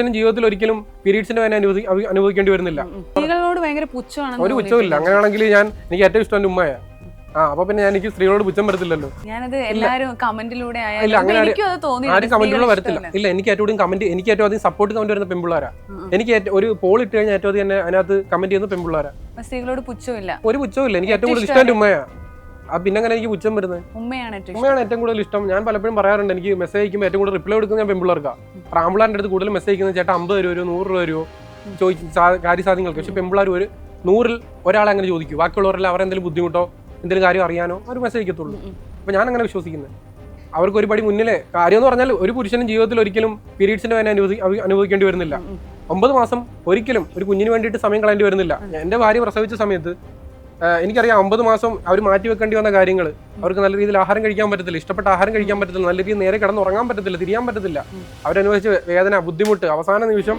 ജീവിതത്തിൽ ഒരിക്കലും പീരീഡ്സിന്റെ വേദന അനുഭവിക്കേണ്ടി വരുന്നില്ല. സ്ത്രീകളോട് ഭയങ്കര പുച്ഛമാണ്. ഒരു പുച്ഛമില്ല. അങ്ങനെയാണെങ്കിൽ എനിക്ക് ഏറ്റവും ഇഷ്ടം എന്റെ ഉമ്മയാ. അപ്പൊ പിന്നെ എനിക്ക് സ്ത്രീകളോട് പുച്ഛം വരത്തില്ലല്ലോ. ഞാനത് എല്ലാരും കമന്റിലൂടെ ആരും കമന്റിലൂടെ വരത്തില്ല. ഇല്ല, എനിക്ക് ഏറ്റവും അധികം സപ്പോർട്ട് കമന്റ് വരുന്ന പെൺപിള്ളാരാ. എനിക്ക് ഒരു പോൾ ഇട്ട് കഴിഞ്ഞാൽ ഏറ്റവും അധികം അതിനകത്ത് കമന്റ് ചെയ്യുന്ന പെൺപിള്ളാരാ. സ്ത്രീകളോട് പുച്ഛമില്ല, ഒരു പുച്ഛമില്ല. എനിക്ക് ഏറ്റവും കൂടുതൽ ഇഷ്ടം എന്റെ ഉമ്മയാ. പിന്നെ അങ്ങനെ എനിക്ക് പുച്ഛം വരുന്നത് ഉമ്മയാണ് ഏറ്റവും കൂടുതൽ ഇഷ്ടം. ഞാൻ പലപ്പോഴും പറയാറുണ്ട്, എനിക്ക് മെസ്സേജ് അയക്കുമ്പോൾ ഏറ്റവും കൂടുതൽ റിപ്ലൈ കൊടുക്കുന്നത് ഞാൻ പെൺപിള്ളേർക്കാണ്. ആമ്പിളാരുടെ അടുത്ത് കൂടുതൽ മെസ്സേജ് അയക്കുന്നത് ചേട്ടാ 50 രൂപ 100 രൂപ വരുമോ ചോദിച്ചു കാര്യസാധ്യങ്ങൾക്ക്. പക്ഷെ പെൺപിള്ളേർ 100-ൽ ഒരാളെ അങ്ങനെ ചോദിക്കും. ബാക്കിയുള്ളവരെല്ലാം അവരെന്തെങ്കിലും ബുദ്ധിമുട്ടോ എന്തെങ്കിലും കാര്യം അറിയാനോ അവർ മെസ്സേജ് അയക്കത്തുള്ളൂ. അപ്പൊ ഞാൻ അങ്ങനെ വിശ്വസിക്കുന്നത്. അവർക്ക് ഒരുപടി മുന്നിലെ കാര്യം എന്ന് പറഞ്ഞാൽ ഒരു പുരുഷനും ജീവിതത്തിൽ ഒരിക്കലും പീരീഡ്സിന്റെ വേദന അനുഭവിക്കേണ്ടി വരുന്നില്ല. 9 മാസം ഒരിക്കലും ഒരു കുഞ്ഞിന് വേണ്ടിയിട്ട് സമയം കളയേണ്ടി വരുന്നില്ല. എന്റെ ഭാര്യ പ്രസവിച്ച സമയത്ത് എനിക്കറിയാം 9 മാസം അവർ മാറ്റി വെക്കേണ്ടി വന്ന കാര്യങ്ങൾ. അവർക്ക് നല്ല രീതിയിൽ ആഹാരം കഴിക്കാൻ പറ്റത്തില്ല, ഇഷ്ടപ്പെട്ട ആഹാരം കഴിക്കാൻ പറ്റത്തില്ല, നല്ല രീതിയിൽ നേരെ കിടന്നുറങ്ങാൻ പറ്റത്തില്ല, തിരിയാൻ പറ്റത്തില്ല. അവരനുഭവിച്ച വേദന, ബുദ്ധിമുട്ട് അവസാന നിമിഷം